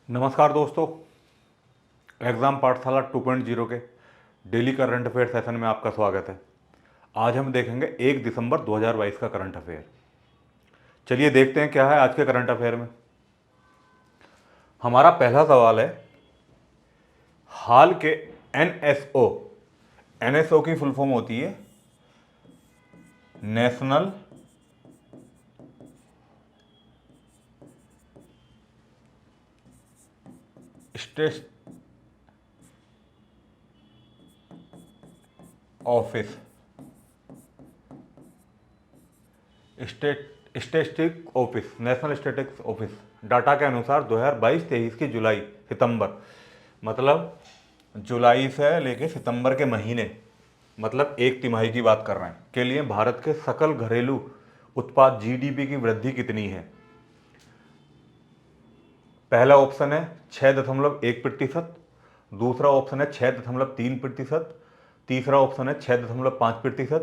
नमस्कार दोस्तों, एग्ज़ाम पाठशाला 2.0 के डेली करंट अफेयर सेशन में आपका स्वागत है। आज हम देखेंगे 1 दिसंबर 2022 का करंट अफेयर। चलिए देखते हैं क्या है आज के करंट अफेयर में। हमारा पहला सवाल है, हाल के एनएसओ की फुल फॉर्म होती है national state office statistic office national statistics office data के अनुसार 2022-23 की जुलाई सितंबर, मतलब जुलाई से लेके सितंबर के महीने, मतलब एक तिमाही की बात कर रहे हैं, के लिए भारत के सकल घरेलू उत्पाद जीडीपी की वृद्धि कितनी है। पहला ऑप्शन है 6.1%, दूसरा ऑप्शन है 6.3%, तीसरा ऑप्शन है 6.5%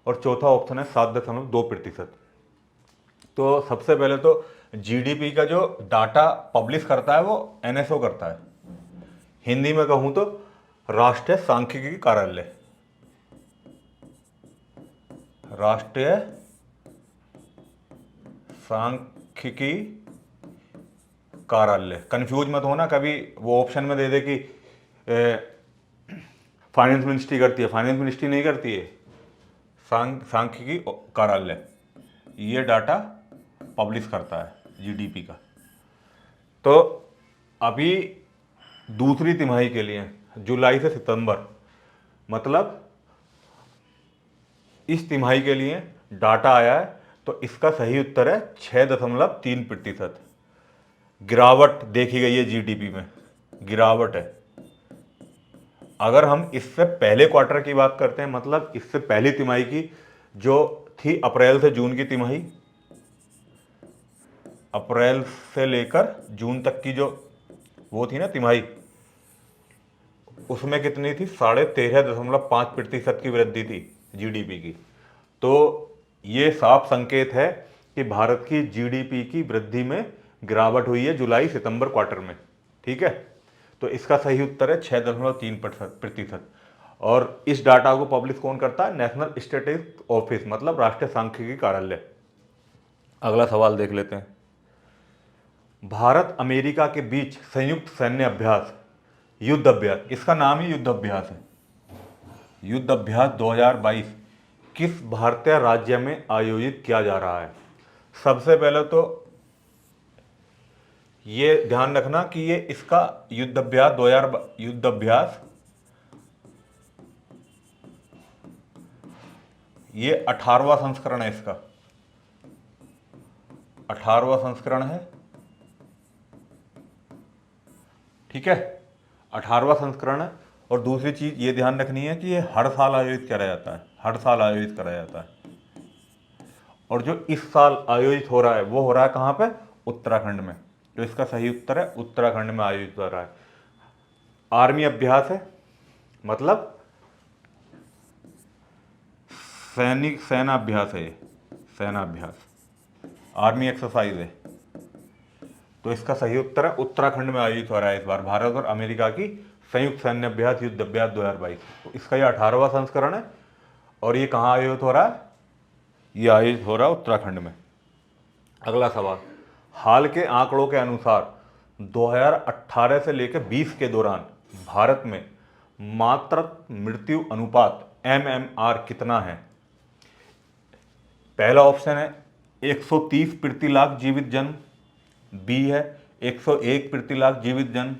और चौथा ऑप्शन है 7.2%। तो सबसे पहले तो जीडीपी का जो डाटा पब्लिश करता है वो एनएसओ करता है। हिंदी में कहूं तो राष्ट्रीय सांख्यिकी कार्यालय, राष्ट्रीय सांख्यिकी कार्यालय। कंफ्यूज मत होना, कभी वो ऑप्शन में दे दे कि फाइनेंस मिनिस्ट्री करती है, फाइनेंस मिनिस्ट्री नहीं करती है, सांख्यिकी कार्यालय ये डाटा पब्लिश करता है जीडीपी का। तो अभी दूसरी तिमाही के लिए जुलाई से सितंबर, मतलब इस तिमाही के लिए डाटा आया है, तो इसका सही उत्तर है 6.3%। गिरावट देखी गई है जीडीपी में, गिरावट है। अगर हम इससे पहले क्वार्टर की बात करते हैं, मतलब इससे पहली तिमाही की जो थी अप्रैल से जून की तिमाही, अप्रैल से लेकर जून तक की जो वो थी ना तिमाही, उसमें कितनी थी? 13.5% की वृद्धि थी जीडीपी की। तो ये साफ संकेत है कि भारत की जीडीपी की वृद्धि में गिरावट हुई है जुलाई सितंबर क्वार्टर में। ठीक है, तो इसका सही उत्तर है 6.3%। और इस डाटा को पब्लिश कौन करता है? नेशनल स्टैटिस्टिक्स ऑफिस, मतलब राष्ट्रीय सांख्यिकी कार्यालय। अगला सवाल देख लेते हैं। भारत अमेरिका के बीच संयुक्त सैन्य अभ्यास, युद्ध अभ्यास, इसका नाम ही युद्ध अभ्यास है, युद्ध अभ्यास 2022 किस भारतीय राज्य में आयोजित किया जा रहा है? सबसे पहले तो ये ध्यान रखना कि ये इसका युद्ध अभ्यास ये 18वां संस्करण है, इसका 18वां संस्करण है। ठीक है, 18वां संस्करण है। और दूसरी चीज ये ध्यान रखनी है कि ये हर साल आयोजित करा जाता है, हर साल आयोजित करा जाता है। और जो इस साल आयोजित हो रहा है वो हो रहा है कहाँ पे? उत्तराखंड में। तो इसका सही उत्तर है उत्तराखंड में आयोजित हो रहा है। आर्मी अभ्यास है, मतलब सैनिक सेना अभ्यास है, ये सेना अभ्यास, आर्मी एक्सरसाइज है। तो इसका सही उत्तर है उत्तराखंड में आयोजित हो रहा है इस बार भारत और अमेरिका की संयुक्त सैन्य अभ्यास युद्ध अभ्यास 2022। तो इसका ये 18वां संस्करण है और ये कहाँ आयोजित हो रहा है? ये आयोजित हो रहा है उत्तराखंड में। अगला सवाल, हाल के आंकड़ों के अनुसार 2018 से लेकर 20 के दौरान भारत में मातृत्व मृत्यु अनुपात MMR कितना है? पहला ऑप्शन है 130 प्रति लाख जीवित जन्म, बी है 101 प्रति लाख जीवित जन्म,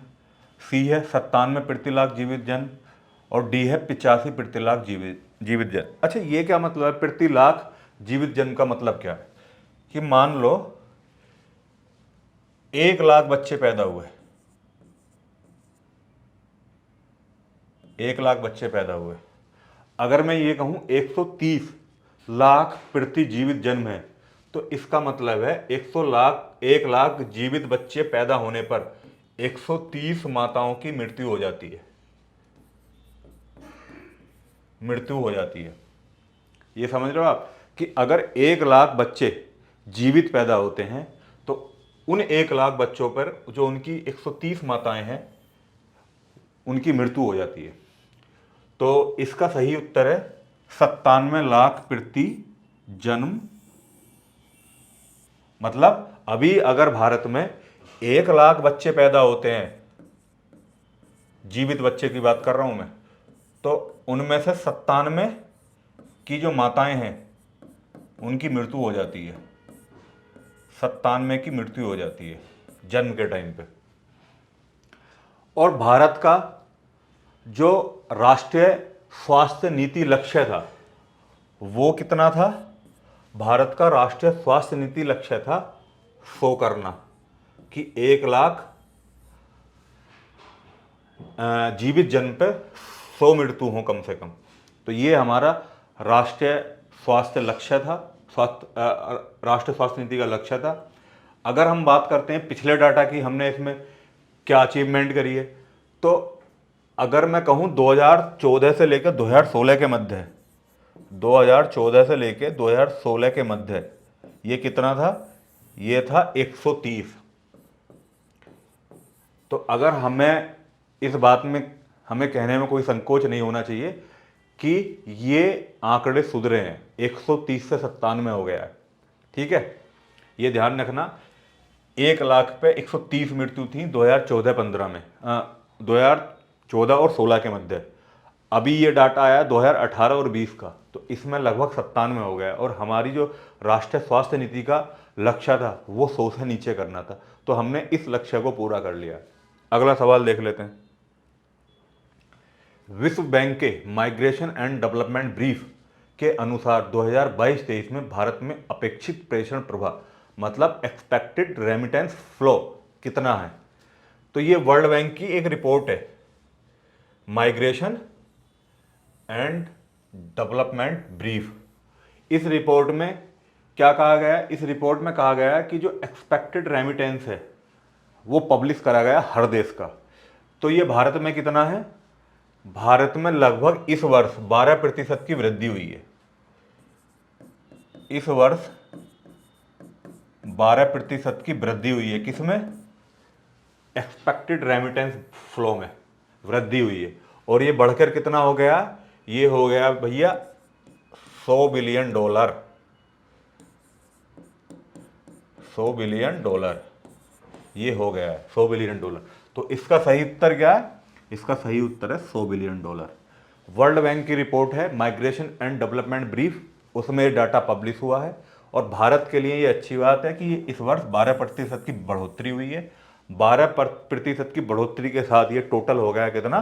सी है 97 प्रति लाख जीवित जन्म और डी है 85 प्रति लाख जीवित जन्म। अच्छा, ये क्या मतलब है प्रति लाख जीवित जन्म का? मतलब क्या है कि मान लो 1 लाख बच्चे पैदा हुए, 1 लाख बच्चे पैदा हुए, अगर मैं ये कहूं 130 लाख प्रति जीवित जन्म है, तो इसका मतलब है 1 लाख जीवित बच्चे पैदा होने पर 130 माताओं की मृत्यु हो जाती है, मृत्यु हो जाती है। ये समझ रहे हो आप कि अगर 1 लाख बच्चे जीवित पैदा होते हैं तो उन 1 लाख बच्चों पर जो उनकी 130 माताएं हैं उनकी मृत्यु हो जाती है। तो इसका सही उत्तर है 97 लाख प्रति जन्म। मतलब अभी अगर भारत में 1 लाख बच्चे पैदा होते हैं, जीवित बच्चे की बात कर रहा हूं मैं, तो उनमें से 97 की जो माताएं हैं उनकी मृत्यु हो जाती है, 97 की मृत्यु हो जाती है जन्म के टाइम पे। और भारत का जो राष्ट्रीय स्वास्थ्य नीति लक्ष्य था वो कितना था? भारत का राष्ट्रीय स्वास्थ्य नीति लक्ष्य था 100 करना, कि 1 लाख जीवित जन्म पे 100 मृत्यु हो कम से कम। तो ये हमारा राष्ट्रीय स्वास्थ्य लक्ष्य था, राष्ट्रीय स्वास्थ्य नीति का लक्ष्य था। अगर हम बात करते हैं पिछले डाटा की, हमने इसमें क्या अचीवमेंट करी है, तो अगर मैं कहूँ 2014 से लेकर 2016 के मध्य, 2014 से लेकर 2016 के मध्य ये कितना था? ये था 130। तो अगर हमें इस बात में, हमें कहने में कोई संकोच नहीं होना चाहिए कि ये आंकड़े सुधरे हैं, 130 से 97 हो गया है। ठीक है, ये ध्यान रखना। 1 लाख पे 130 मृत्यु थी 2014-15 में, 2014 और 16 के मध्य। अभी ये डाटा आया 2018 और 20 का, तो इसमें लगभग 97 हो गया। और हमारी जो राष्ट्रीय स्वास्थ्य नीति का लक्ष्य था वो 100 से नीचे करना था, तो हमने इस लक्ष्य को पूरा कर लिया। अगला सवाल देख लेते हैं। विश्व बैंक के माइग्रेशन एंड डेवलपमेंट ब्रीफ के अनुसार 2022-23 में भारत में अपेक्षित प्रेषण प्रवाह, मतलब एक्सपेक्टेड रेमिटेंस फ्लो कितना है? तो ये वर्ल्ड बैंक की एक रिपोर्ट है, माइग्रेशन एंड डेवलपमेंट ब्रीफ। इस रिपोर्ट में क्या कहा गया है? इस रिपोर्ट में कहा गया है कि जो एक्सपेक्टेड रेमिटेंस है वो पब्लिश करा गया हर देश का। तो ये भारत में कितना है? भारत में लगभग इस वर्ष 12% की वृद्धि हुई है। इस वर्ष 12% की वृद्धि हुई है। किसमें? एक्सपेक्टेड रेमिटेंस फ्लो में वृद्धि हुई है। और ये बढ़कर कितना हो गया? ये हो गया भैया $100 बिलियन। $100 बिलियन ये हो गया है, $100 बिलियन। तो इसका सही उत्तर क्या है? इसका सही उत्तर है $100 बिलियन। वर्ल्ड बैंक की रिपोर्ट है माइग्रेशन एंड डेवलपमेंट ब्रीफ, उसमें डाटा पब्लिश हुआ है। और भारत के लिए ये अच्छी बात है कि इस वर्ष 12% की बढ़ोतरी हुई है। 12% की बढ़ोतरी के साथ ये टोटल हो गया कितना?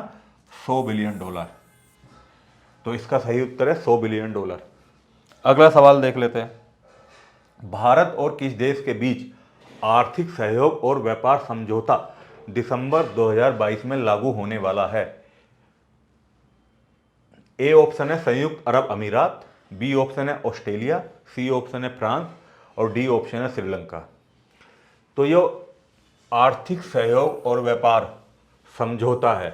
$100 बिलियन। तो इसका सही उत्तर है $100 बिलियन। अगला सवाल देख लेते हैं। भारत और किस देश के बीच आर्थिक सहयोग और व्यापार समझौता दिसंबर 2022 में लागू होने वाला है? ए ऑप्शन है संयुक्त अरब अमीरात, बी ऑप्शन है ऑस्ट्रेलिया, सी ऑप्शन है फ्रांस और डी ऑप्शन है श्रीलंका। तो ये आर्थिक सहयोग और व्यापार समझौता है,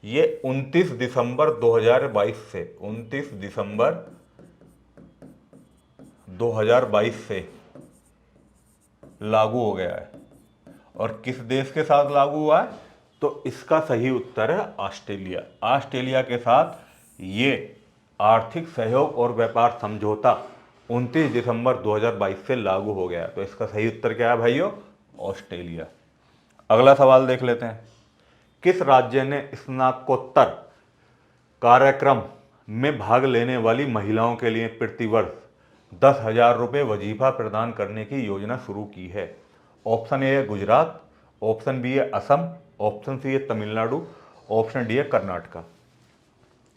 ये 29 दिसंबर 2022 से 29 दिसंबर 2022 से लागू हो गया है। और किस देश के साथ लागू हुआ है? तो इसका सही उत्तर है ऑस्ट्रेलिया। ऑस्ट्रेलिया के साथ ये आर्थिक सहयोग और व्यापार समझौता 29 दिसंबर 2022 से लागू हो गया। तो इसका सही उत्तर क्या है भाइयों? ऑस्ट्रेलिया। अगला सवाल देख लेते हैं। किस राज्य ने स्नातकोत्तर कार्यक्रम में भाग लेने वाली महिलाओं के लिए प्रतिवर्ष 10,000 रुपये वजीफा प्रदान करने की योजना शुरू की है? ऑप्शन ए है गुजरात, ऑप्शन बी है असम, ऑप्शन सी है तमिलनाडु, ऑप्शन डी है कर्नाटका।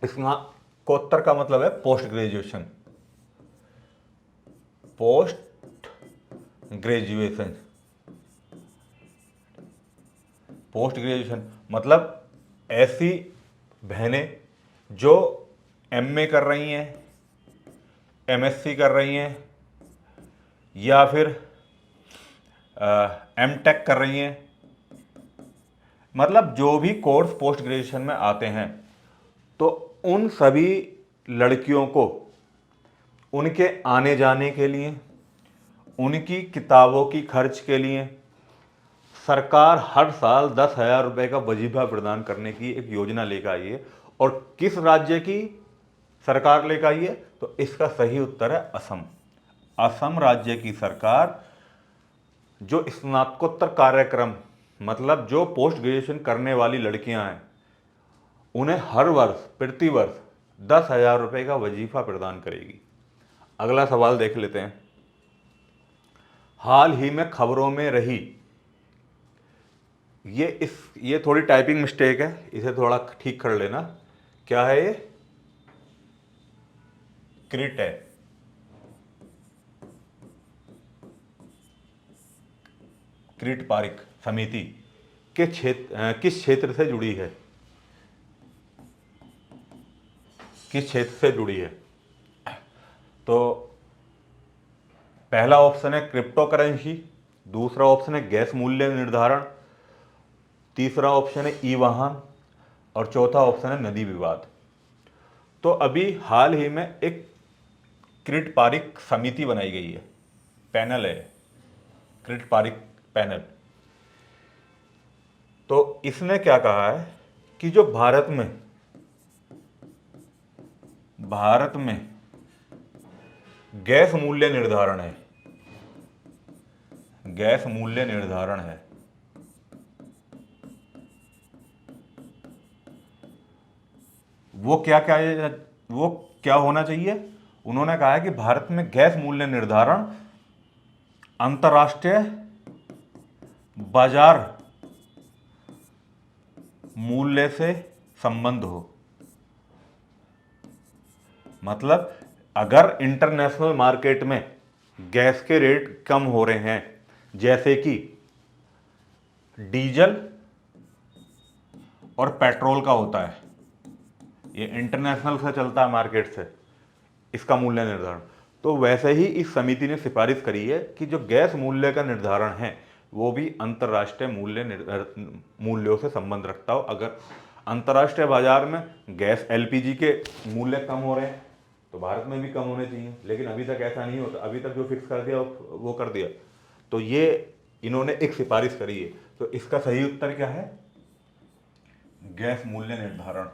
स्नातकोत्तर का मतलब है post graduation. Post graduation, post graduation मतलब ऐसी बहनें जो एमए कर रही हैं, एमएससी कर रही हैं या फिर एमटेक कर रही हैं, मतलब जो भी कोर्स पोस्ट ग्रेजुएशन में आते हैं, तो उन सभी लड़कियों को उनके आने जाने के लिए, उनकी किताबों की खर्च के लिए सरकार हर साल 10,000 रुपए का वजीफा प्रदान करने की एक योजना लेकर आई है। और किस राज्य की सरकार लेकर आई है? तो इसका सही उत्तर है असम। असम राज्य की सरकार जो स्नातकोत्तर कार्यक्रम, मतलब जो पोस्ट ग्रेजुएशन करने वाली लड़कियां हैं, उन्हें हर वर्ष प्रति वर्ष 10,000 रुपए का वजीफा प्रदान करेगी। अगला सवाल देख लेते हैं। हाल ही में खबरों में रही, ये थोड़ी टाइपिंग मिस्टेक है, इसे थोड़ा ठीक कर लेना। क्या है ये? क्रिट है। क्रिट पारिक समिति के किस क्षेत्र से जुड़ी है? किस क्षेत्र से जुड़ी है? तो पहला ऑप्शन है क्रिप्टो करेंसी, दूसरा ऑप्शन है गैस मूल्य निर्धारण, तीसरा ऑप्शन है ई वाहन और चौथा ऑप्शन है नदी विवाद। तो अभी हाल ही में एक क्रिट पारिक समिति बनाई गई है, पैनल है, क्रिट पारिक पैनल। तो इसने क्या कहा है कि जो भारत में गैस मूल्य निर्धारण है, गैस मूल्य निर्धारण है, वो क्या होना चाहिए? उन्होंने कहा है कि भारत में गैस मूल्य निर्धारण अंतर्राष्ट्रीय बाजार मूल्य से संबंध हो। मतलब अगर इंटरनेशनल मार्केट में गैस के रेट कम हो रहे हैं, जैसे कि डीजल और पेट्रोल का होता है, ये इंटरनेशनल से चलता है मार्केट से, इसका मूल्य निर्धारण, तो वैसे ही इस समिति ने सिफारिश करी है कि जो गैस मूल्य का निर्धारण है वो भी अंतर्राष्ट्रीय मूल्यों से संबंध रखता हो। अगर अंतर्राष्ट्रीय बाजार में गैस एलपीजी के मूल्य कम हो रहे हैं तो भारत में भी कम होने चाहिए, लेकिन अभी तक ऐसा नहीं होता। अभी तक जो फिक्स कर दिया वो कर दिया। तो ये इन्होंने एक सिफारिश करी है। तो इसका सही उत्तर क्या है? गैस मूल्य निर्धारण।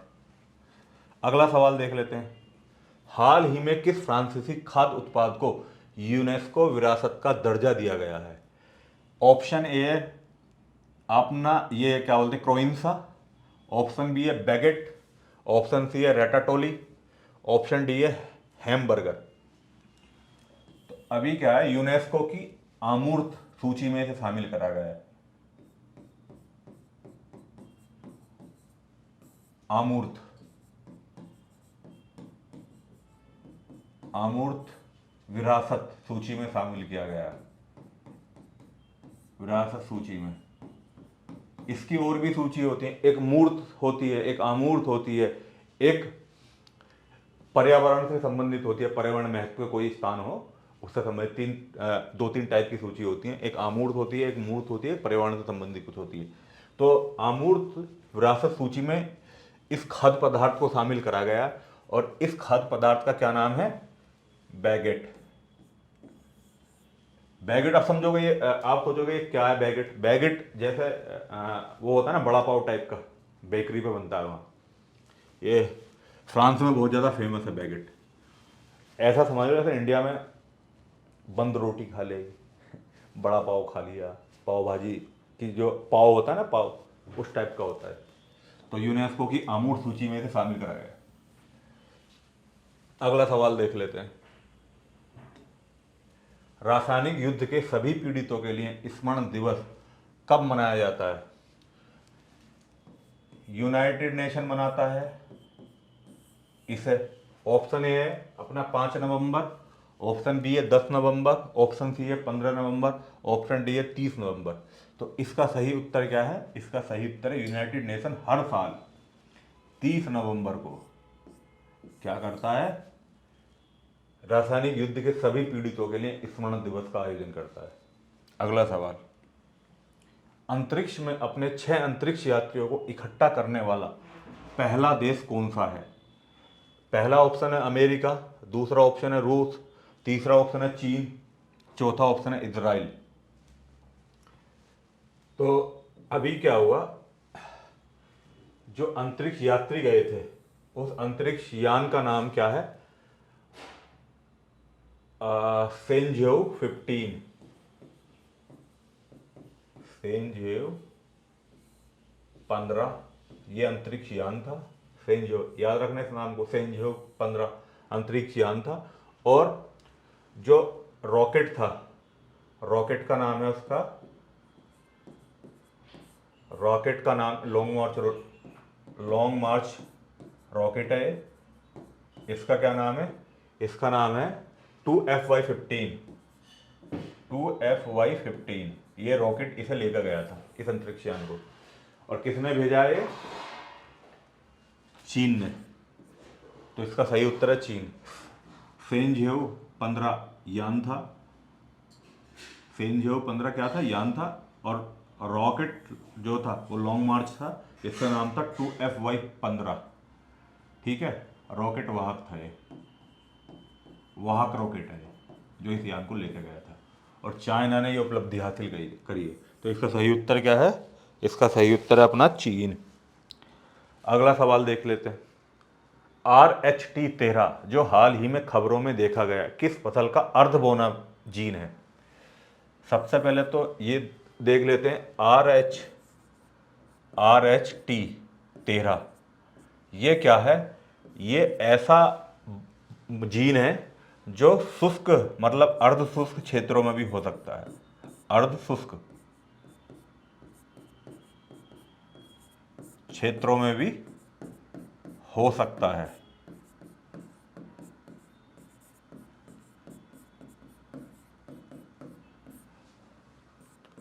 अगला सवाल देख लेते हैं। हाल ही में किस फ्रांसीसी खाद्य उत्पाद को यूनेस्को विरासत का दर्जा दिया गया है? ऑप्शन ए है अपना ये क्या बोलते हैं, क्रोइंसा, ऑप्शन बी है बैगेट, ऑप्शन सी है रेटाटोली, ऑप्शन डी है हैमबर्गर। तो अभी क्या है, यूनेस्को की अमूर्त सूची में इसे शामिल करा गया है। अमूर्त विरासत सूची में शामिल किया गया है। विरासत सूची में इसकी और भी सूची होती है, एक मूर्त होती है, एक अमूर्त होती है, एक पर्यावरण से संबंधित होती है, पर्यावरण महत्व कोई स्थान हो उससे संबंधित दो तीन टाइप की सूची होती है। एक अमूर्त होती है, एक मूर्त होती है, पर्यावरण से संबंधित कुछ होती है। तो अमूर्त विरासत सूची में इस खाद्य पदार्थ को शामिल करा गया और इस खाद्य पदार्थ का क्या नाम है? बैगेट। बैगेट आप समझोगे, ये आप सोचोगे क्या है बैगेट? बैगेट जैसे वो होता है ना बड़ा पाव टाइप का, बेकरी पे बनता है वहाँ, ये फ्रांस में बहुत ज़्यादा फेमस है बैगेट। ऐसा समझ लो जैसे इंडिया में बंद रोटी खा ले, बड़ा पाव खा लिया, पाव भाजी की जो पाव होता है ना, पाव उस टाइप का होता है। तो यूनेस्को की अमूर्त सूची में इसे शामिल करा गया। अगला सवाल देख लेते हैं। रासायनिक युद्ध के सभी पीड़ितों के लिए स्मरण दिवस कब मनाया जाता है? यूनाइटेड नेशन मनाता है इसे। ऑप्शन ए है अपना 5 नवंबर, ऑप्शन बी है 10 नवंबर, ऑप्शन सी है 15 नवंबर, ऑप्शन डी है 30 नवंबर। तो इसका सही उत्तर क्या है? इसका सही उत्तर है यूनाइटेड नेशन हर साल 30 नवंबर को क्या करता है? रासायनिक युद्ध के सभी पीड़ितों के लिए स्मरण दिवस का आयोजन करता है। अगला सवाल। अंतरिक्ष में अपने 6 अंतरिक्ष यात्रियों को इकट्ठा करने वाला पहला देश कौन सा है? पहला ऑप्शन है अमेरिका, दूसरा ऑप्शन है रूस, तीसरा ऑप्शन है चीन, चौथा ऑप्शन है इजराइल। तो अभी क्या हुआ, जो अंतरिक्ष यात्री गए थे उस अंतरिक्ष यान का नाम क्या है, सेंझेव 15। सेंझेव 15 ये अंतरिक्ष यान था। सेंझेव, याद रखना इस नाम को, सेंझेव 15 अंतरिक्ष यान था। और जो रॉकेट था, रॉकेट का नाम है उसका, रॉकेट का नाम लॉन्ग मार्च रॉकेट है। इसका क्या नाम है, इसका नाम है 2FY15। 2FY15 ये रॉकेट इसे लेकर गया था, इस अंतरिक्ष यान को। और किसने भेजा है, चीन ने। तो इसका सही उत्तर है चीन। सेंझेव 15 यान था, सेंझेव 15 क्या था, यान था। और रॉकेट जो था वो लॉन्ग मार्च था, इसका नाम था 2FY15। ठीक है, रॉकेट वाहक था ये, वाहक रॉकेट है जो इस यान को लेकर गया था। और चाइना ने ये उपलब्धि हासिल करी है। तो इसका सही उत्तर क्या है, इसका सही उत्तर है अपना चीन। अगला सवाल देख लेते हैं। RH-13 जो हाल ही में खबरों में देखा गया, किस फसल का अर्ध बोना जीन है। सबसे पहले तो ये देख लेते हैं, RH-13 ये क्या है, ये ऐसा जीन है जो शुष्क मतलब अर्ध शुष्क क्षेत्रों में भी हो सकता है। अर्ध शुष्क क्षेत्रों में भी हो सकता है।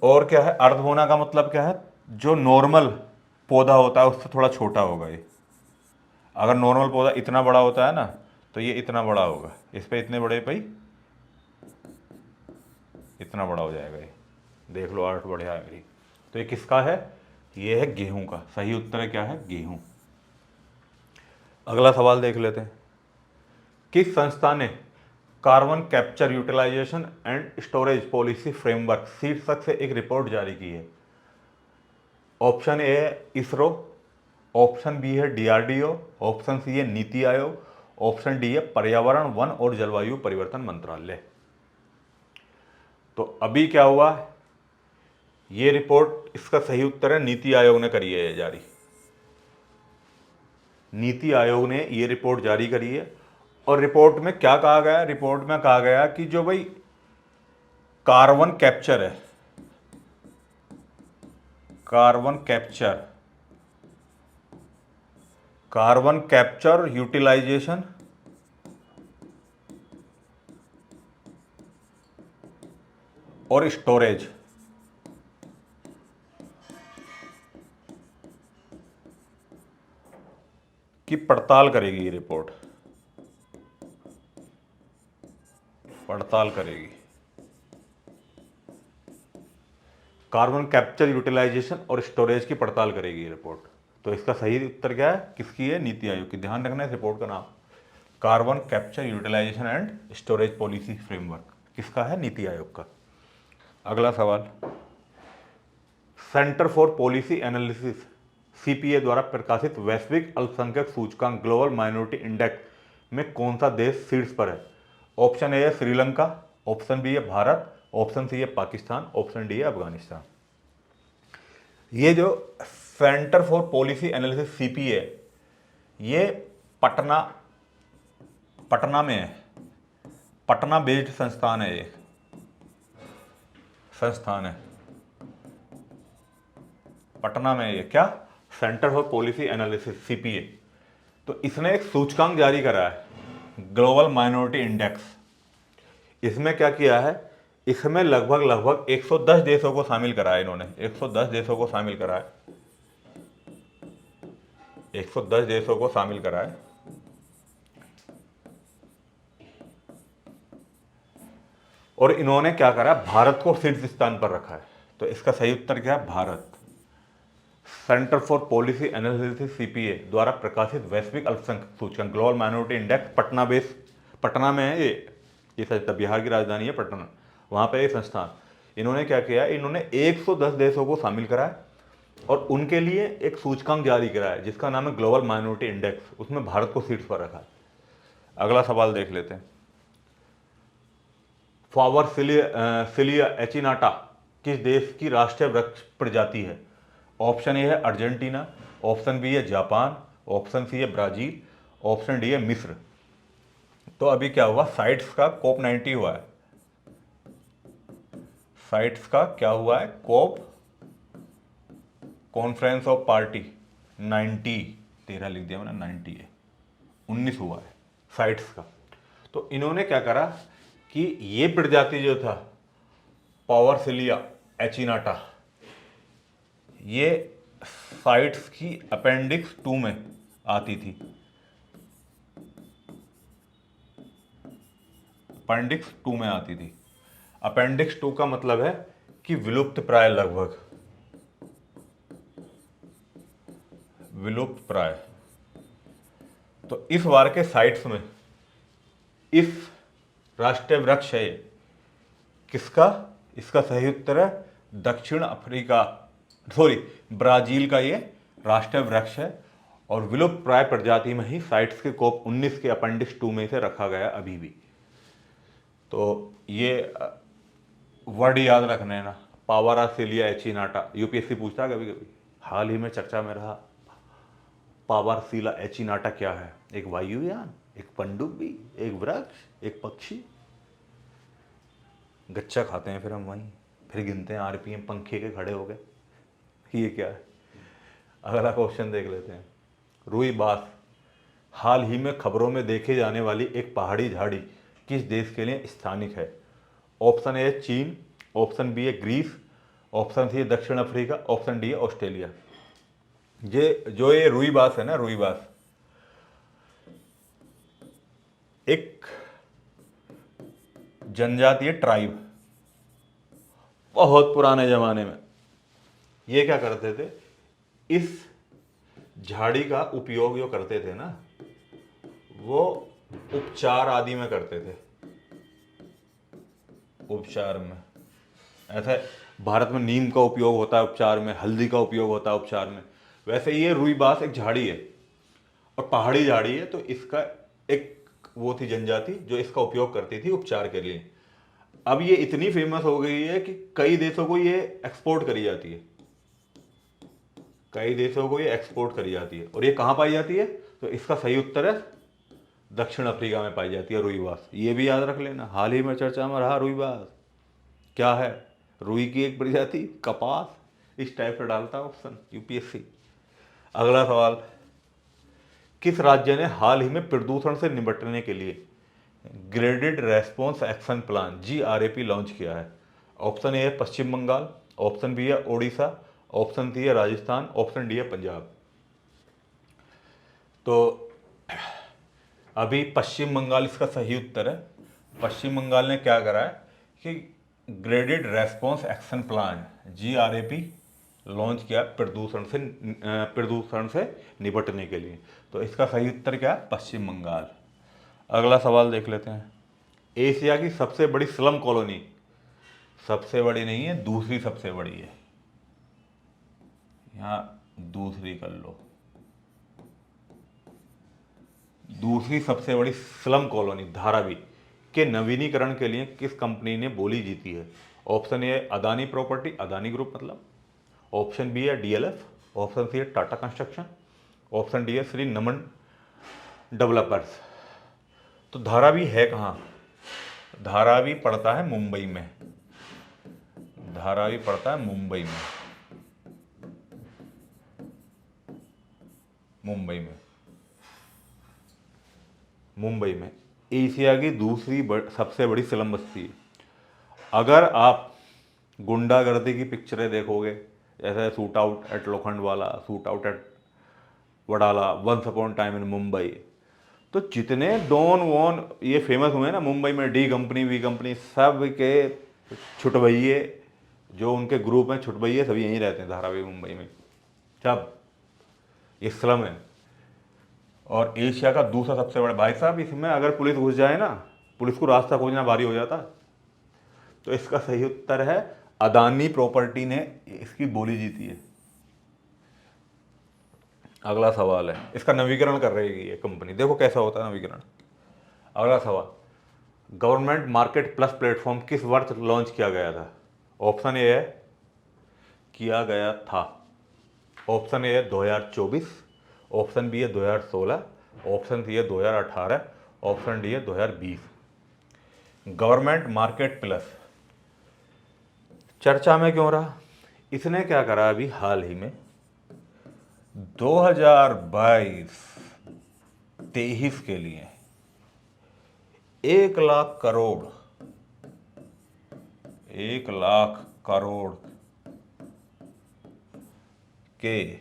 और क्या है, अर्ध बोना का मतलब क्या है, जो नॉर्मल पौधा होता है उससे थोड़ा छोटा होगा ये। अगर नॉर्मल पौधा इतना बड़ा होता है ना, तो ये इतना बड़ा होगा, इस पे इतने बड़े पे इतना बड़ा हो जाएगा ये। देख लो, अर्थ बढ़िया है मेरी। तो ये किसका है, ये है गेहूं का। सही उत्तर है क्या है, गेहूं। अगला सवाल देख लेते हैं। किस संस्था ने carbon capture utilisation and storage policy framework शीर्षक से एक रिपोर्ट जारी की है। ऑप्शन ए है इसरो, ऑप्शन बी है DRDO, ऑप्शन सी है नीति आयोग, ऑप्शन डी है पर्यावरण वन और जलवायु परिवर्तन मंत्रालय। तो अभी क्या हुआ, ये रिपोर्ट, इसका सही उत्तर है नीति आयोग ने करी है जारी। नीति आयोग ने ये रिपोर्ट जारी करी है। और रिपोर्ट में क्या कहा गया, रिपोर्ट में कहा गया कि जो भाई कार्बन कैप्चर है, कार्बन कैप्चर यूटिलाइजेशन और स्टोरेज की पड़ताल करेगी। ये रिपोर्ट पड़ताल करेगी, कार्बन कैप्चर यूटिलाइजेशन और स्टोरेज की पड़ताल करेगी ये रिपोर्ट। तो इसका सही उत्तर क्या है, किसकी है, नीति आयोग की। ध्यान रखना है इस रिपोर्ट का नाम, carbon capture utilisation and storage policy framework किसका है, नीति आयोग का। अगला सवाल, centre for policy analysis CPA द्वारा प्रकाशित वैश्विक अल्पसंख्यक सूचकांक ग्लोबल माइनॉरिटी इंडेक्स में कौन सा देश शीर्ष पर है। ऑप्शन ए है श्रीलंका, ऑप्शन बी है भारत, ऑप्शन सी है पाकिस्तान, ऑप्शन डी है अफगानिस्तान। ये जो centre for policy analysis CPA, ये पटना में है, पटना बेस्ड संस्थान है। ये संस्थान है पटना में, ये क्या, centre for policy analysis CPA। तो इसने एक सूचकांक जारी करा है, ग्लोबल माइनॉरिटी इंडेक्स। इसमें क्या किया है, इसमें लगभग 110 देशों को शामिल करा है इन्होंने। 110 देशों को शामिल करा है, 110 देशों को शामिल करा है। और इन्होंने क्या करा, भारत को शीर्ष स्थान पर रखा है। तो इसका सही उत्तर क्या है, Bharat. Centre for policy analysis CPA द्वारा प्रकाशित वैश्विक अल्पसंख्यक सूचकांक ग्लोबल माइनॉरिटी इंडेक्स पटना में है। ये बिहार की राजधानी है पटना, वहाँ पे ये संस्थान, इन्होंने क्या किया, इन्होंने 110 देशों को शामिल कराया और उनके लिए एक सूचकांक जारी कराया जिसका नाम है ग्लोबल माइनॉरिटी इंडेक्स। उसमें भारत को शीर्ष पर रखा है। अगला सवाल देख लेते हैं। फ्लावर सिलिया एचिनाटा किस देश की राष्ट्रीय वृक्ष प्रजाति है? ऑप्शन ए है अर्जेंटीना, ऑप्शन बी है जापान, ऑप्शन सी है ब्राजील, ऑप्शन डी है मिस्र। तो अभी क्या हुआ, साइट्स का कोप 90 हुआ है। साइट्स का क्या हुआ है, कोप कॉन्फ्रेंस ऑफ पार्टी 90, 13 लिख दिया मैंने, 90 है, 19 हुआ है साइट्स का। तो इन्होंने क्या करा कि ये प्रजाति जो था पावरसिलिया एचिनाटा, ये साइट्स की अपेंडिक्स 2 में आती थी। अपेंडिक्स 2 में आती थी। अपेंडिक्स 2 का मतलब है कि विलुप्त प्राय, लगभग विलुप्त प्राय। तो इस बार के साइट्स में इस राष्ट्रीय वृक्ष है किसका? इसका सही उत्तर है दक्षिण अफ्रीका, ब्राजील का ये राष्ट्रीय वृक्ष है और विलुप्त प्राय प्रजाति में ही साइट्स के कोप 19 के अपेंडिक्स 2 में से रखा गया अभी भी। तो ये वर्ड याद रखने ना, पावरसिलिया एचिनाटा, यूपीएससी पूछता है कभी कभी। हाल ही में चर्चा में रहा पावरसिलिया एचिनाटा क्या है? एक वायुयान, एक पनडुब्बी, एक वृक्ष, एक पक्षी। गच्चा खाते हैं फिर हम वहीं, फिर गिनते हैं आरपीएम, पंखे के खड़े हो गए, ये क्या है? अगला क्वेश्चन देख लेते हैं। रुई बास हाल ही में खबरों में देखे जाने वाली एक पहाड़ी झाड़ी किस देश के लिए स्थानिक है? ऑप्शन ए है चीन, ऑप्शन बी है ग्रीस, ऑप्शन सी है दक्षिण अफ्रीका, ऑप्शन डी है ऑस्ट्रेलिया। ये रुई बास है ना, रुई बास एक जनजातीय ट्राइब, बहुत पुराने जमाने में ये क्या करते थे, इस झाड़ी का उपयोग जो करते थे ना, वो उपचार आदि में करते थे। उपचार में ऐसा भारत में नीम का उपयोग होता है उपचार में, हल्दी का उपयोग होता है उपचार में, वैसे ये रुई बास एक झाड़ी है और पहाड़ी झाड़ी है। तो इसका एक वो थी जनजाति जो इसका उपयोग करती थी उपचार के लिए। अब ये इतनी फेमस हो गई है कि कई देशों को ये एक्सपोर्ट करी जाती है, कई देशों को ये एक्सपोर्ट करी जाती है। और ये कहाँ पाई जाती है? तो इसका सही उत्तर है दक्षिण अफ्रीका में पाई जाती है रुई बास। ये भी याद रख लेना, हाल ही में चर्चा में रहा रुई बास क्या है? रुई की एक प्रजाति, कपास, इस टाइप से डालता है ऑप्शन यूपीएससी। अगला सवाल, किस राज्य ने हाल ही में प्रदूषण से निपटने के लिए graded response action plan GRAP launch किया है? ऑप्शन ए है पश्चिम बंगाल, ऑप्शन बी है ओडिशा, ऑप्शन सी है राजस्थान, ऑप्शन डी है पंजाब। तो अभी पश्चिम बंगाल इसका सही उत्तर है। पश्चिम बंगाल ने क्या करा है कि graded response action plan GRAP launch किया प्रदूषण से निपटने के लिए। तो इसका सही उत्तर क्या है? पश्चिम बंगाल। अगला सवाल देख लेते हैं। एशिया की सबसे बड़ी स्लम कॉलोनी, सबसे बड़ी नहीं है, दूसरी सबसे बड़ी है, यहां दूसरी कर लो, दूसरी सबसे बड़ी स्लम कॉलोनी धारावी के नवीनीकरण के लिए किस कंपनी ने बोली जीती है? Option A Adani property, Adani group मतलब, ऑप्शन बी है DLF, ऑप्शन सी है टाटा कंस्ट्रक्शन, ऑप्शन डी है श्री नमन डेवलपर्स। तो धारावी है कहाँ? धारावी पड़ता है मुंबई में, धारावी पड़ता है मुंबई में, मुंबई में एशिया की दूसरी सबसे बड़ी स्लम बस्ती है। अगर आप गुंडागर्दी की पिक्चरें देखोगे, जैसे shoot out at Lokhandwala, shoot out at Wadala, once upon time in Mumbai, तो जितने डॉन वॉन ये फेमस हुए ना मुंबई में, डी कंपनी, वी कंपनी, सब के छुटभइये जो उनके ग्रुप में छुटभइये सभी यहीं रहते हैं धारावी मुंबई में, सब ये स्लम है। और एशिया का दूसरा सबसे बड़ा, भाई साहब इसमें अगर पुलिस घुस जाए ना, पुलिस को रास्ता खोजना भारी हो जाता। तो इसका सही उत्तर है अदानी प्रॉपर्टी ने इसकी बोली जीती है। अगला सवाल है, इसका नवीकरण कर रही है ये कंपनी, देखो कैसा होता है नवीकरण। अगला सवाल, गवर्नमेंट मार्केट प्लस प्लेटफॉर्म किस वर्ष लॉन्च किया गया था? ऑप्शन ए है किया गया था, ऑप्शन ए है 2024, ऑप्शन बी है 2016, ऑप्शन सी है 2018, ऑप्शन डी है 2020। गवर्नमेंट मार्केट प्लस चर्चा में क्यों रहा? इसने क्या करा अभी हाल ही में 2022-23 के लिए 1 लाख करोड़ के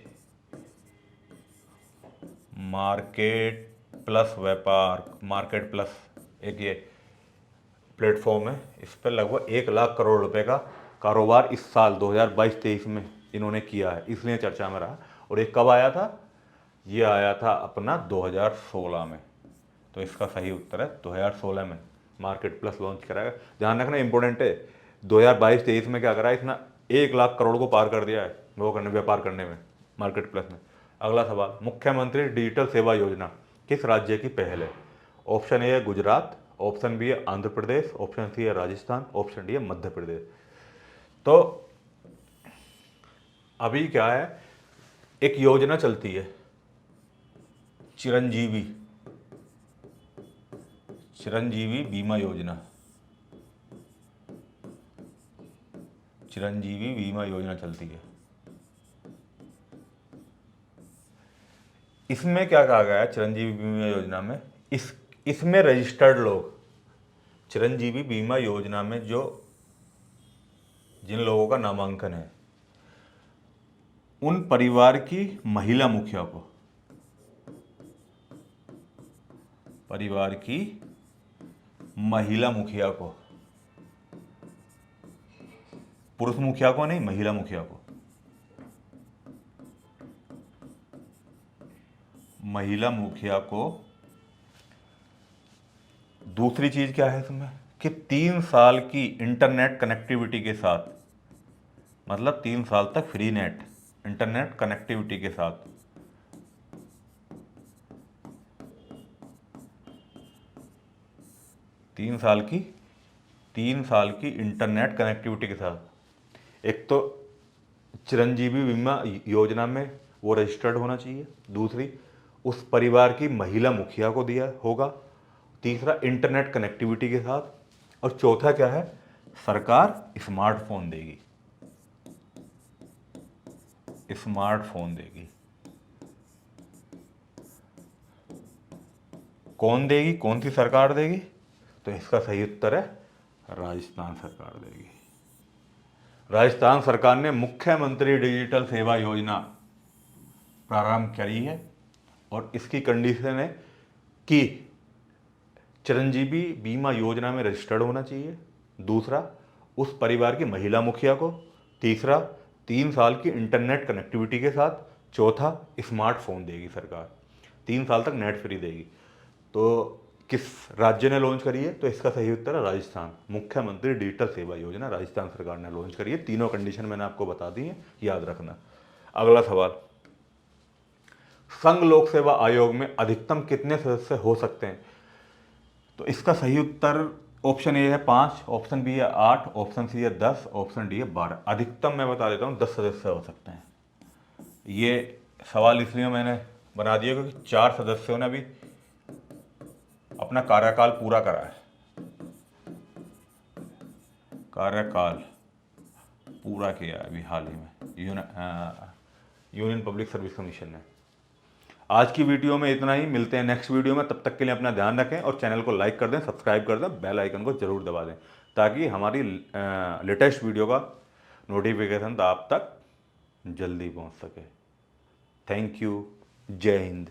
मार्केट प्लस एक ये प्लेटफॉर्म है, इस पर लगभग 1 लाख करोड़ रुपए का कारोबार इस साल 2022-23 में इन्होंने किया है, इसलिए चर्चा में रहा। और ये कब आया था? ये आया था अपना 2016 में। तो इसका सही उत्तर है 2016 में मार्केट प्लस लॉन्च कराया। ध्यान रखना इंपॉर्टेंट है, 2022-23 में क्या करा, इसने 1 लाख करोड़ को पार कर दिया है व्यापार करने में मार्केट प्लस में। अगला सवाल, मुख्यमंत्री डिजिटल सेवा योजना किस राज्य की पहल है? ऑप्शन ए है गुजरात, ऑप्शन बी है आंध्र प्रदेश, ऑप्शन सी है राजस्थान, ऑप्शन डी है मध्य प्रदेश। तो अभी क्या है, एक योजना चलती है चिरंजीवी बीमा योजना, चिरंजीवी बीमा योजना चलती है। इसमें क्या कहा गया है चिरंजीवी बीमा योजना में, इसमें रजिस्टर्ड लोग, चिरंजीवी बीमा योजना में जो जिन लोगों का नामांकन है, उन परिवार की महिला मुखिया को, पुरुष मुखिया को नहीं, महिला मुखिया को, दूसरी चीज क्या है इसमें कि 3 साल की इंटरनेट कनेक्टिविटी के साथ, मतलब 3 साल तक फ्री नेट इंटरनेट कनेक्टिविटी के साथ 3 साल की इंटरनेट कनेक्टिविटी के साथ एक तो चिरंजीवी बीमा योजना में वो रजिस्टर्ड होना चाहिए, दूसरी उस परिवार की महिला मुखिया को दिया होगा, तीसरा इंटरनेट कनेक्टिविटी के साथ, और चौथा क्या है, सरकार स्मार्टफोन देगी। कौन देगी, कौन सी सरकार देगी? तो इसका सही उत्तर है राजस्थान सरकार देगी। राजस्थान सरकार ने मुख्यमंत्री डिजिटल सेवा योजना प्रारंभ करी है और इसकी कंडीशन है कि चिरंजीवी बीमा योजना में रजिस्टर्ड होना चाहिए, दूसरा उस परिवार की महिला मुखिया को, तीसरा 3 साल की इंटरनेट कनेक्टिविटी के साथ, चौथा स्मार्टफोन देगी सरकार, 3 साल तक नेट फ्री देगी। तो किस राज्य ने लॉन्च करी है? तो इसका सही उत्तर है राजस्थान। मुख्यमंत्री डिजिटल सेवा योजना राजस्थान सरकार ने लॉन्च करी है। तीनों कंडीशन मैंने आपको बता दी है, याद रखना। अगला सवाल, संघ लोक सेवा आयोग में अधिकतम कितने सदस्य हो सकते हैं? तो इसका सही उत्तर ऑप्शन ए है 5, ऑप्शन बी है 8, ऑप्शन सी है 10, ऑप्शन डी है 12। अधिकतम मैं बता देता हूँ 10 सदस्य हो सकते हैं। ये सवाल इसलिए मैंने बना दिया क्योंकि 4 सदस्यों ने अभी अपना कार्यकाल पूरा करा है, कार्यकाल पूरा किया है अभी हाल ही में यूनियन पब्लिक सर्विस कमीशन ने। आज की वीडियो में इतना ही, मिलते हैं नेक्स्ट वीडियो में। तब तक के लिए अपना ध्यान रखें और चैनल को लाइक कर दें, सब्सक्राइब कर दें, बेल आइकन को जरूर दबा दें ताकि हमारी लेटेस्ट वीडियो का नोटिफिकेशन आप तक जल्दी पहुंच सके। थैंक यू, जय हिंद।